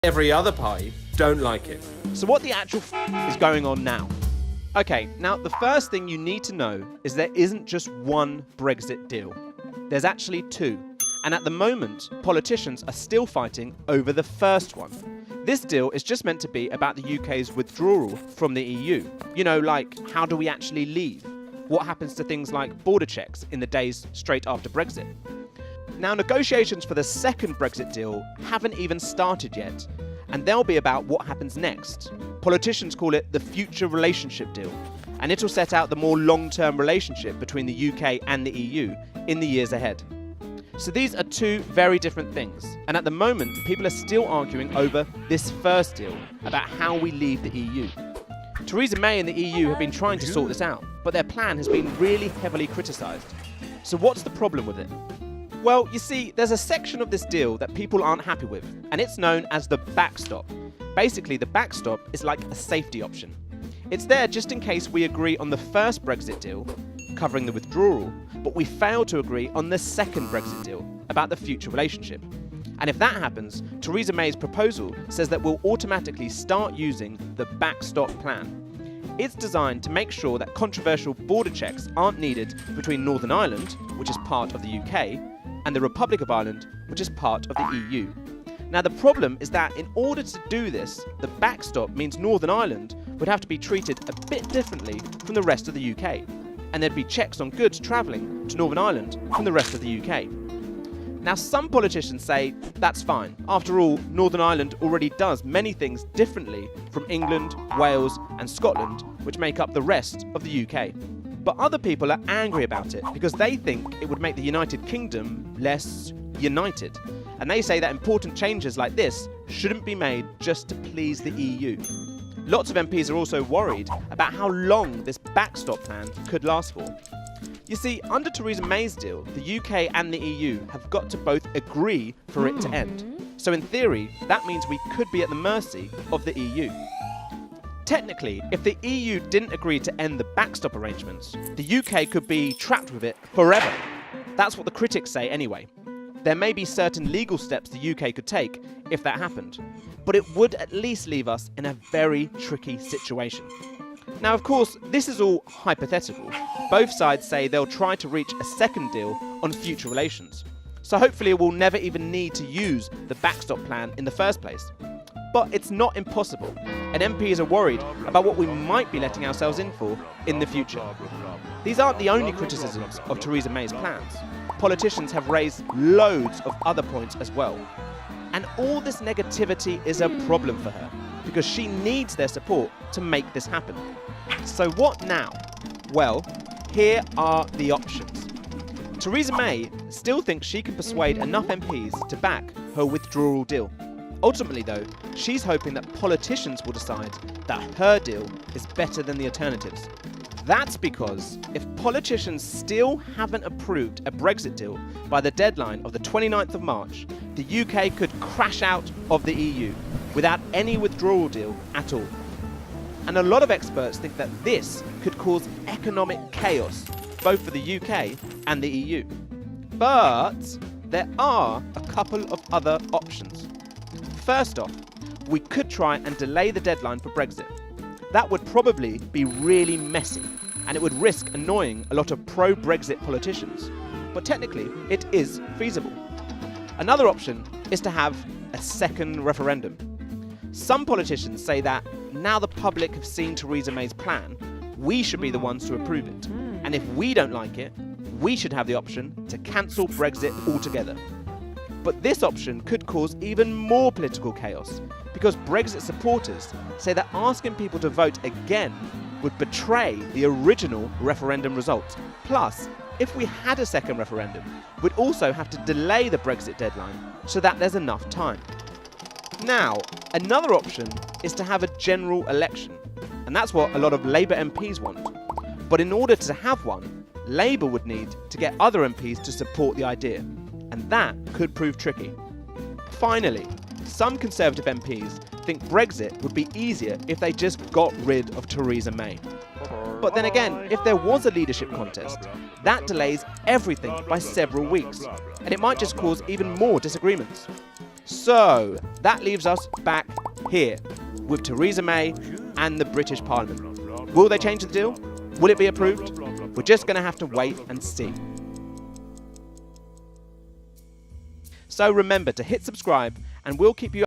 Every other party don't like it. So what the actual is going on now? Okay, now the first thing you need to know is there isn't just one Brexit deal. There's actually two. And at the moment, politicians are still fighting over the first one. This deal is just meant to be about the UK's withdrawal from the EU. You know, like, how do we actually leave? What happens to things like border checks in the days straight after Brexit? Now, negotiations for the second Brexit deal haven't even started yet, and they'll be about what happens next. Politicians call it the future relationship deal, and it'll set out the more long-term relationship between the UK and the EU in the years ahead. So these are two very different things, and at the moment people are still arguing over this first deal about how we leave the EU. Theresa May and the EU have been trying to sort this out, but their plan has been really heavily criticised. So what's the problem with it? Well, you see, there's a section of this deal that people aren't happy with, and it's known as the backstop. Basically, the backstop is like a safety option. It's there just in case we agree on the first Brexit deal, covering the withdrawal, but we fail to agree on the second Brexit deal, about the future relationship. And if that happens, Theresa May's proposal says that we'll automatically start using the backstop plan. It's designed to make sure that controversial border checks aren't needed between Northern Ireland, which is part of the UK, and the Republic of Ireland, which is part of the EU. Now the problem is that in order to do this, the backstop means Northern Ireland would have to be treated a bit differently from the rest of the UK, and there'd be checks on goods travelling to Northern Ireland from the rest of the UK. Now some politicians say that's fine. After all, Northern Ireland already does many things differently from England, Wales and Scotland, which make up the rest of the UK. But other people are angry about it because they think it would make the United Kingdom less united. And they say that important changes like this shouldn't be made just to please the EU. Lots of MPs are also worried about how long this backstop plan could last for. You see, under Theresa May's deal, the UK and the EU have got to both agree for it to end. So in theory, that means we could be at the mercy of the EU. Technically, if the EU didn't agree to end the backstop arrangements, the UK could be trapped with it forever. That's what the critics say anyway. There may be certain legal steps the UK could take if that happened, but it would at least leave us in a very tricky situation. Now, of course, this is all hypothetical. Both sides say they'll try to reach a second deal on future relations. So hopefully we'll never even need to use the backstop plan in the first place. But it's not impossible, and MPs are worried about what we might be letting ourselves in for in the future. These aren't the only criticisms of Theresa May's plans. Politicians have raised loads of other points as well. And all this negativity is a problem for her, because she needs their support to make this happen. So what now? Well, here are the options. Theresa May still thinks she can persuade enough MPs to back her withdrawal deal. Ultimately though, she's hoping that politicians will decide that her deal is better than the alternatives. That's because if politicians still haven't approved a Brexit deal by the deadline of the 29th of March, the UK could crash out of the EU without any withdrawal deal at all. And a lot of experts think that this could cause economic chaos, both for the UK and the EU. But there are a couple of other options. First off, we could try and delay the deadline for Brexit. That would probably be really messy, and it would risk annoying a lot of pro-Brexit politicians. But technically, it is feasible. Another option is to have a second referendum. Some politicians say that now the public have seen Theresa May's plan, we should be the ones to approve it. And if we don't like it, we should have the option to cancel Brexit altogether. But this option could cause even more political chaos, because Brexit supporters say that asking people to vote again would betray the original referendum result. Plus, if we had a second referendum, we'd also have to delay the Brexit deadline so that there's enough time. Now, another option is to have a general election, and that's what a lot of Labour MPs want. But in order to have one, Labour would need to get other MPs to support the idea, and that could prove tricky. Finally, some Conservative MPs think Brexit would be easier if they just got rid of Theresa May. But then again, if there was a leadership contest, that delays everything by several weeks, and it might just cause even more disagreements. So that leaves us back here with Theresa May and the British Parliament. Will they change the deal? Will it be approved? We're just going to have to wait and see. So remember to hit subscribe and we'll keep you